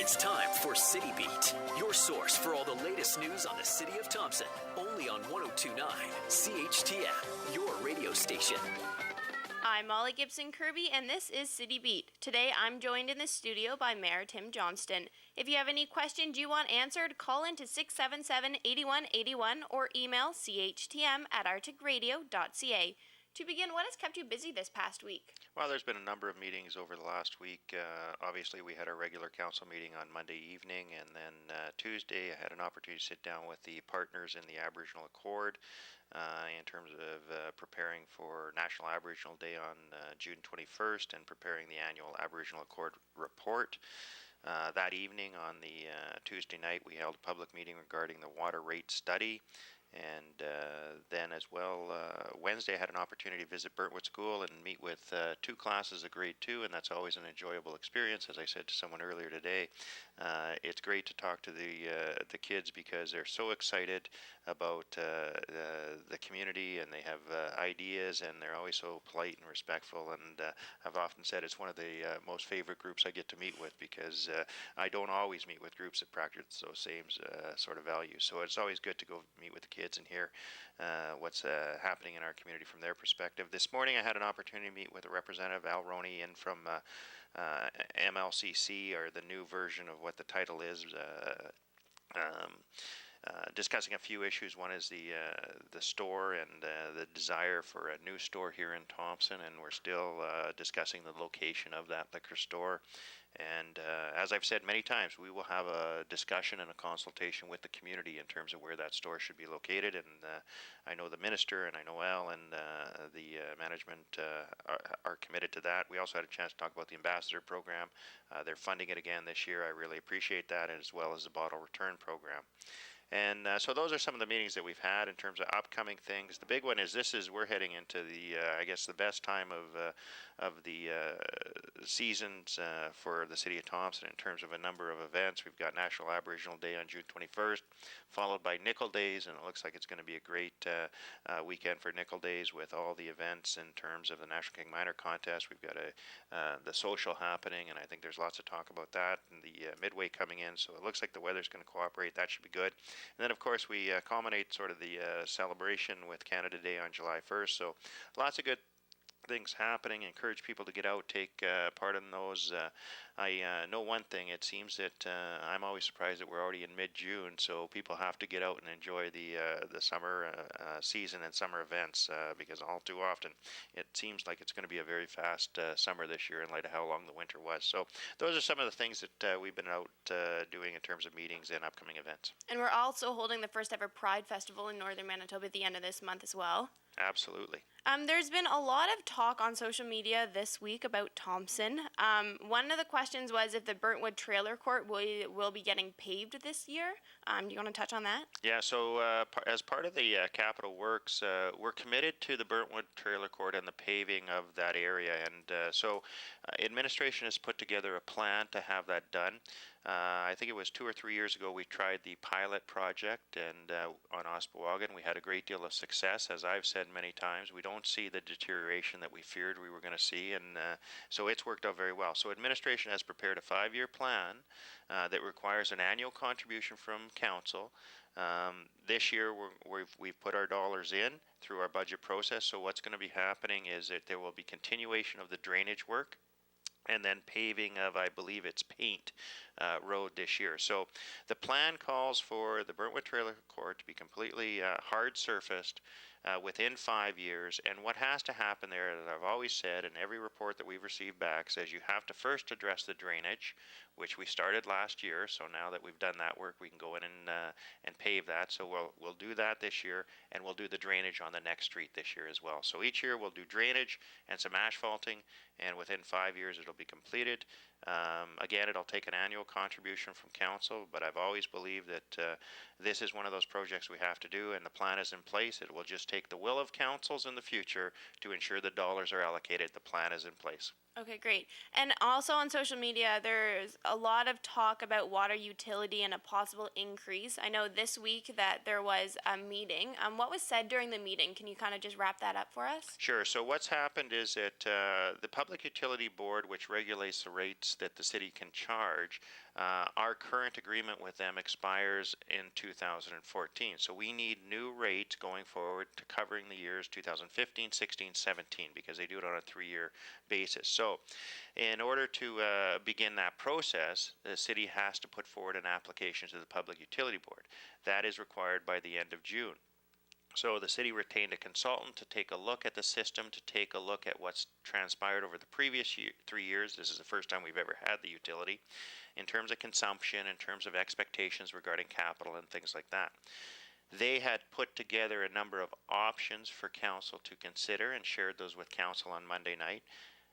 It's time for CityBeat, your source for all the latest news on the city of Thompson. Only on 102.9 CHTM, your radio station. I'm Molly Gibson Kirby, and this is CityBeat. Today, I'm joined in the studio by Mayor Tim Johnston. If you have any questions you want answered, call into 677-8181 or email chtm@arcticradio.ca. To begin, what has kept you busy this past week? Well, there's been a number of meetings over the last week. Obviously, we had our regular council meeting on Monday evening, and then Tuesday I had an opportunity to sit down with the partners in the Aboriginal Accord in terms of preparing for National Aboriginal Day on June 21st and preparing the annual Aboriginal Accord report. That evening on the Tuesday night, we held a public meeting regarding the water rate study. And then as well, Wednesday I had an opportunity to visit Burntwood School and meet with two classes of grade 2, and that's always an enjoyable experience. As I said to someone earlier today, it's great to talk to the kids because they're so excited about the community, and they have ideas, and they're always so polite and respectful. And I've often said it's one of the most favorite groups I get to meet with because I don't always meet with groups that practice those same sort of values. So it's always good to go meet with the kids and hear what's happening in our community from their perspective. This morning I had an opportunity to meet with a representative, Al Roney, in from MLCC, or the new version of what the title is, discussing a few issues. One is the store and the desire for a new store here in Thompson, and we're still discussing the location of that liquor store. And as I've said many times, we will have a discussion and a consultation with the community in terms of where that store should be located. And I know the minister and I know Al and the management are committed to that. We also had a chance to talk about the ambassador program. They're funding it again this year. I really appreciate that, as well as the bottle return program. And so those are some of the meetings that we've had in terms of upcoming things. The big one is we're heading into the I guess the best time of the seasons for the city of Thompson in terms of a number of events. We've got National Aboriginal Day on June 21st, followed by Nickel Days, and it looks like it's going to be a great weekend for Nickel Days with all the events in terms of the National King Minor Contest. We've got the social happening, and I think there's lots to talk about that, and the Midway coming in, so it looks like the weather's going to cooperate. That should be good. And then, of course, we culminate sort of the celebration with Canada Day on July 1st. So lots of good things happening. Encourage people to get out, take part in those. I know one thing. It seems that I'm always surprised that we're already in mid-June, so people have to get out and enjoy the summer season and summer events because all too often it seems like it's going to be a very fast summer this year in light of how long the winter was. So those are some of the things that we've been out doing in terms of meetings and upcoming events. And we're also holding the first ever Pride Festival in Northern Manitoba at the end of this month as well. Absolutely. There's been a lot of talk on social media this week about Thompson. One of the questions was if the Burntwood Trailer Court will be getting paved this year. Do you want to touch on that? Yeah, so as part of the capital works, we're committed to the Burntwood Trailer Court and the paving of that area. And so administration has put together a plan to have that done. I think it was 2 or 3 years ago we tried the pilot project and on Ospawagan. We had a great deal of success. As I've said many times, we don't see the deterioration that we feared we were going to see, and so it's worked out very well. So administration has prepared a 5-year plan that requires an annual contribution from council. This year we've put our dollars in through our budget process, so what's going to be happening is that there will be continuation of the drainage work and then paving of, I believe it's Paint Road this year. So the plan calls for the Burntwood Trailer Court to be completely hard surfaced within 5 years. And what has to happen there, as I've always said, and every report that we've received back says you have to first address the drainage, which we started last year. So now that we've done that work, we can go in and pave that. So we'll do that this year, and we'll do the drainage on the next street this year as well. So each year we'll do drainage and some asphalting, and within 5 years it'll be completed. Again, it'll take an annual contribution from council, but I've always believed that this is one of those projects we have to do, and the plan is in place. It will just take the will of councils in the future to ensure the dollars are allocated. The plan is in place. Okay, great. And also on social media, there's a lot of talk about water utility and a possible increase. I know this week that there was a meeting. What was said during the meeting? Can you kind of just wrap that up for us? Sure. So what's happened is that the Public Utility Board, which regulates the rates that the city can charge, our current agreement with them expires in 2014. So we need new rates going forward to covering the years 2015, 16, 17, because they do it on a 3-year basis. So in order to begin that process, the city has to put forward an application to the Public Utility Board. That is required by the end of June. So the city retained a consultant to take a look at the system, to take a look at what's transpired over the previous 3 years. This is the first time we've ever had the utility, in terms of consumption, in terms of expectations regarding capital and things like that. They had put together a number of options for council to consider and shared those with council on Monday night.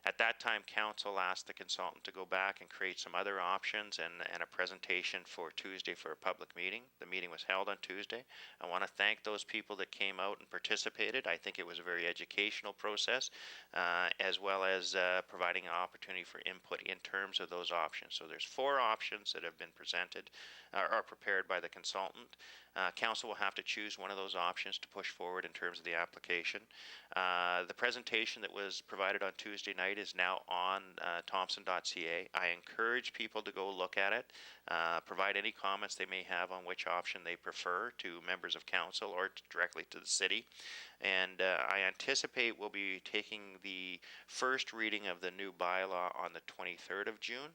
At that time, council asked the consultant to go back and create some other options and a presentation for Tuesday for a public meeting. The meeting was held on Tuesday. I want to thank those people that came out and participated. I think it was a very educational process, as well as providing an opportunity for input in terms of those options. So there's 4 options that have been presented or prepared by the consultant. Council will have to choose one of those options to push forward in terms of the application. The presentation that was provided on Tuesday night is now on Thompson.ca. I encourage people to go look at it, provide any comments they may have on which option they prefer to members of council or directly to the city. And I anticipate we'll be taking the first reading of the new bylaw on the 23rd of June.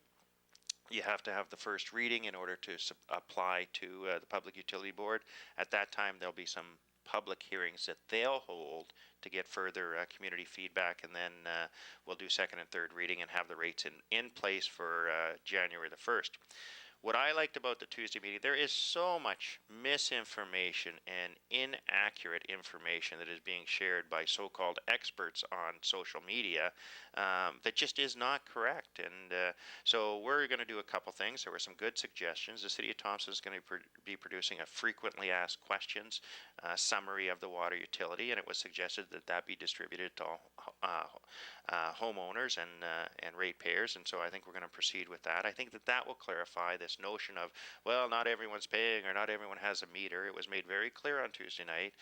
You have to have the first reading in order to apply to the Public Utility Board. At that time, there'll be some public hearings that they'll hold to get further community feedback, and then we'll do second and third reading and have the rates in place for January the 1st. What I liked about the Tuesday meeting, there is so much misinformation and inaccurate information that is being shared by so-called experts on social media that just is not correct. And so we're going to do a couple things. There were some good suggestions. The City of Thompson is going to be producing a frequently asked questions summary of the water utility, and it was suggested that that be distributed to all homeowners and ratepayers, and so I think we're going to proceed with that. I think that that will clarify this notion of, well, not everyone's paying or not everyone has a meter. It was made very clear on Tuesday night.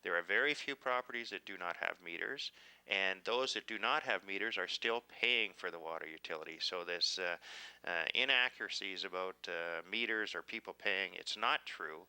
There are very few properties that do not have meters, and those that do not have meters are still paying for the water utility. So this inaccuracies about meters or people paying, it's not true.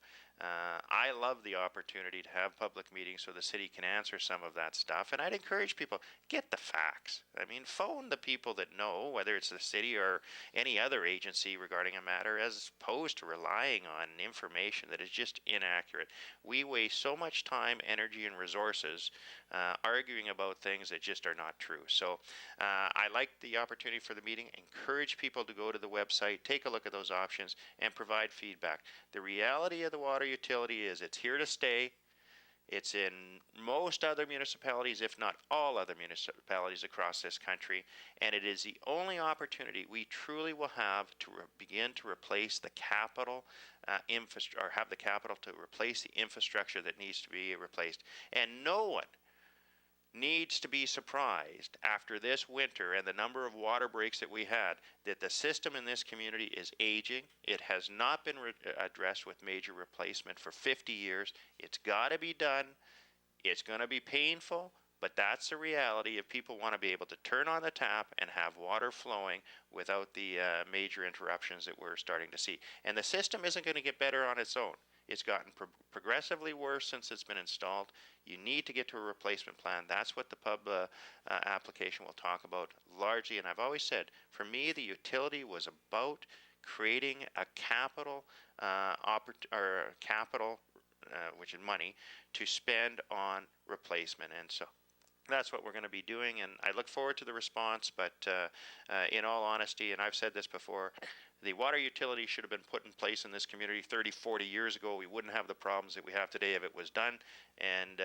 I love the opportunity to have public meetings so the city can answer some of that stuff. And I'd encourage people, get the facts. I mean, phone the people that know, whether it's the city or any other agency regarding a matter, as opposed to relying on information that is just inaccurate. We waste so much time, energy, and resources arguing about things that just are not true. So I like the opportunity for the meeting. Encourage people to go to the website, take a look at those options, and provide feedback. The reality of the water utility is it's here to stay. It's in most other municipalities, if not all other municipalities across this country, and it is the only opportunity we truly will have to begin to replace the capital infrastructure, or have the capital to replace the infrastructure that needs to be replaced. And no one needs to be surprised after this winter and the number of water breaks that we had that the system in this community is aging. It has not been addressed with major replacement for 50 years. It's got to be done. It's going to be painful, but that's the reality if people want to be able to turn on the tap and have water flowing without the major interruptions that we're starting to see. And the system isn't going to get better on its own. It's gotten progressively worse since it's been installed. You need to get to a replacement plan. That's what the pub application will talk about largely. And I've always said, for me, the utility was about creating a capital, which is money, to spend on replacement. And so that's what we're going to be doing, and I look forward to the response. But in all honesty, and I've said this before, the water utility should have been put in place in this community 30, 40 years ago. We wouldn't have the problems that we have today if it was done. And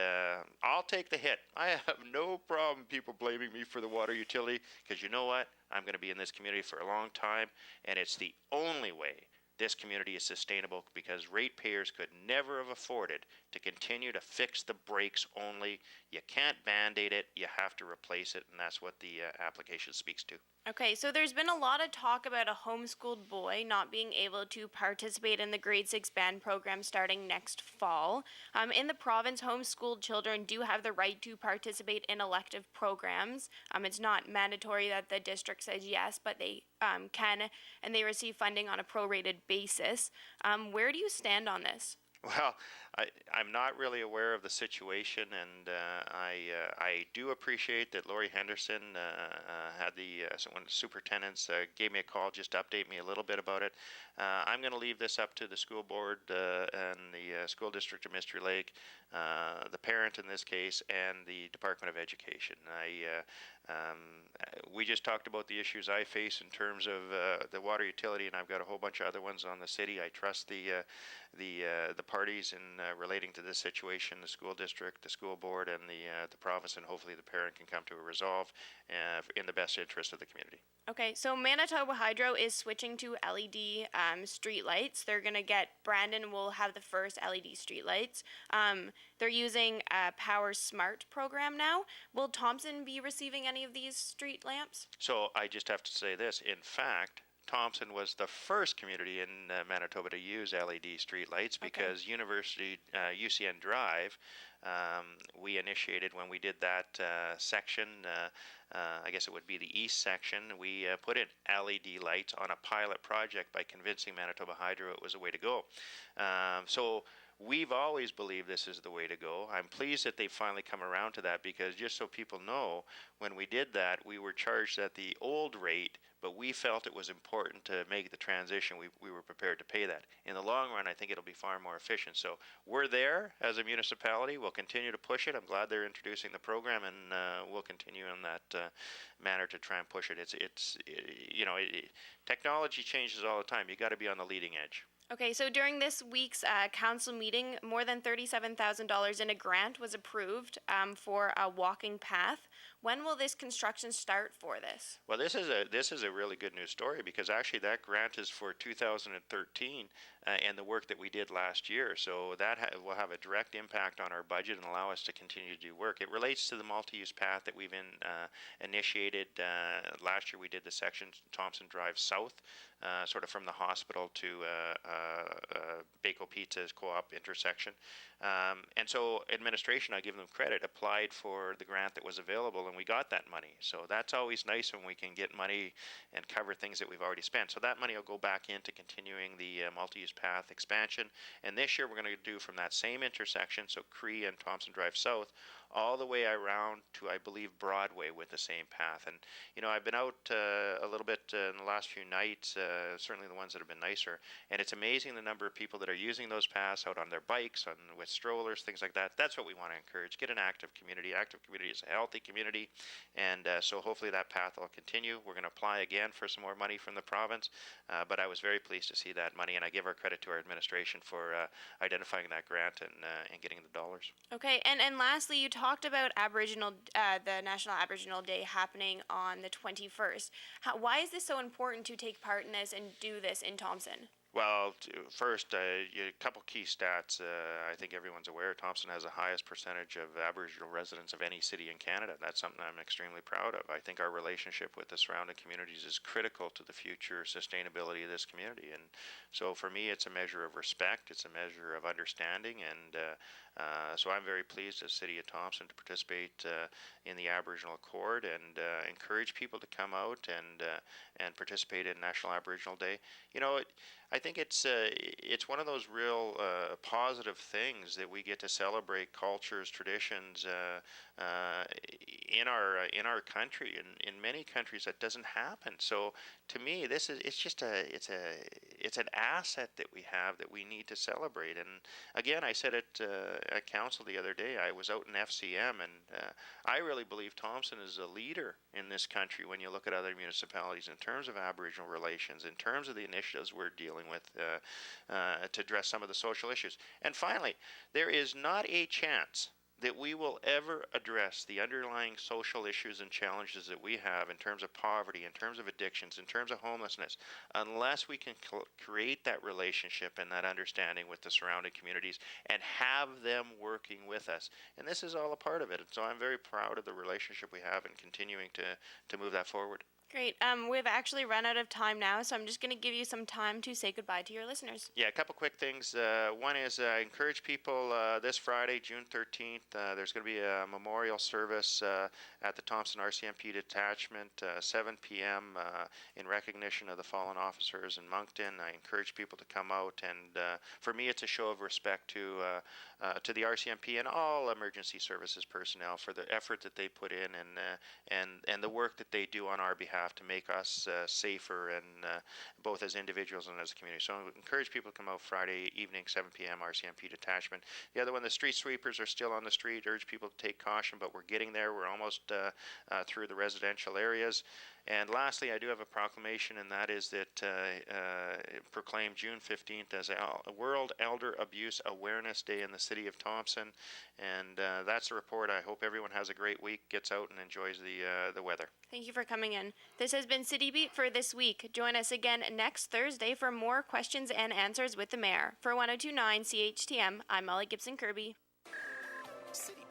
I'll take the hit. I have no problem people blaming me for the water utility, because you know what? I'm going to be in this community for a long time, and it's the only way this community is sustainable because ratepayers could never have afforded to continue to fix the breaks only. You can't band-aid it, you have to replace it, and that's what the application speaks to. Okay, so there's been a lot of talk about a homeschooled boy not being able to participate in the grade 6 band program starting next fall. In the province, homeschooled children do have the right to participate in elective programs. It's not mandatory that the district says yes, but they can, and they receive funding on a prorated basis. Where do you stand on this? Well, I'm not really aware of the situation, and I do appreciate that Lori Henderson had one of the superintendents gave me a call just to update me a little bit about it. I'm going to leave this up to the school board and the school district of Mystery Lake, the parent in this case, and the Department of Education. We just talked about the issues I face in terms of the water utility, and I've got a whole bunch of other ones on the city. I trust the parties in relating to this situation, the school district, the school board, and the province, and hopefully the parent can come to a resolve in the best interest of the community. Okay, so Manitoba Hydro is switching to LED streetlights. Brandon will have the first LED streetlights. They're using a Power Smart program now. Will Thompson be receiving any of these street lamps? So I just have to say this. In fact, Thompson was the first community in Manitoba to use LED streetlights because University UCN Drive, we initiated when we did that section. I guess it would be the east section. We put in LED lights on a pilot project by convincing Manitoba Hydro it was the way to go. So we've always believed this is the way to go. I'm pleased that they've finally come around to that because just so people know, when we did that, we were charged at the old rate, but we felt it was important to make the transition. We were prepared to pay that. In the long run, I think it'll be far more efficient. So we're there as a municipality. We'll continue to push it. I'm glad they're introducing the program, and we'll continue in that manner to try and push it. Technology changes all the time. You got to be on the leading edge. Okay, so during this week's council meeting, more than $37,000 in a grant was approved for a walking path. When will this construction start for this? Well, this is a really good news story because actually that grant is for 2013 and the work that we did last year. So that will have a direct impact on our budget and allow us to continue to do work. It relates to the multi-use path that we've initiated. Last year we did the section Thompson Drive South, sort of from the hospital to Bako Pizza's Co-op intersection. And so administration, I give them credit, applied for the grant that was available, and we got that money. So that's always nice when we can get money and cover things that we've already spent. So that money will go back into continuing the multi-use path expansion. And this year we're going to do from that same intersection, so Cree and Thompson Drive South, all the way around to, I believe, Broadway with the same path. And, I've been out a little bit in the last few nights, certainly the ones that have been nicer, and it's amazing the number of people that are using those paths out on their bikes, with strollers, things like that. That's what we want to encourage. Get an active community. Active community is a healthy community, and so hopefully that path will continue. We're going to apply again for some more money from the province, but I was very pleased to see that money, and I give our credit to our administration for identifying that grant and getting the dollars. Okay, and lastly, you talked about the National Aboriginal Day happening on the 21st. Why is this so important to take part in this and do this in Thompson? Well, first, a couple key stats. I think everyone's aware Thompson has the highest percentage of Aboriginal residents of any city in Canada. That's something I'm extremely proud of. I think our relationship with the surrounding communities is critical to the future sustainability of this community. And so for me, it's a measure of respect. It's a measure of understanding. And so I'm very pleased as City of Thompson to participate in the Aboriginal Accord and encourage people to come out and participate in National Aboriginal Day. I think it's one of those real positive things that we get to celebrate cultures, traditions in our country. In many countries, that doesn't happen. So to me, it's an asset that we have that we need to celebrate. And again, I said it at council the other day. I was out in FCM, and I really believe Thompson is a leader in this country when you look at other municipalities in terms of Aboriginal relations, in terms of the initiatives we're dealing with to address some of the social issues. And finally, there is not a chance that we will ever address the underlying social issues and challenges that we have in terms of poverty, in terms of addictions, in terms of homelessness, unless we can create that relationship and that understanding with the surrounding communities and have them working with us. And this is all a part of it. And so I'm very proud of the relationship we have and continuing to move that forward. Great. We've actually run out of time now, so I'm just going to give you some time to say goodbye to your listeners. Yeah, a couple quick things. One is I encourage people this Friday, June 13th, there's going to be a memorial service at the Thompson RCMP detachment, 7 p.m. In recognition of the fallen officers in Moncton. I encourage people to come out, and for me, it's a show of respect to the RCMP and all emergency services personnel for the effort that they put in and the work that they do on our behalf to make us safer, and both as individuals and as a community. So I encourage people to come out Friday evening, 7 p.m. RCMP detachment. The other one, the street sweepers are still on the street. Urge people to take caution, but we're getting there. We're almost through the residential areas. And lastly, I do have a proclamation, and that is that proclaimed June 15th as a World Elder Abuse Awareness Day in the city of Thompson. And that's the report. I hope everyone has a great week, gets out and enjoys the weather. Thank you for coming in. This has been CityBeat for this week. Join us again next Thursday for more questions and answers with the mayor. For 1029 CHTM, I'm Molly Gibson Kirby. City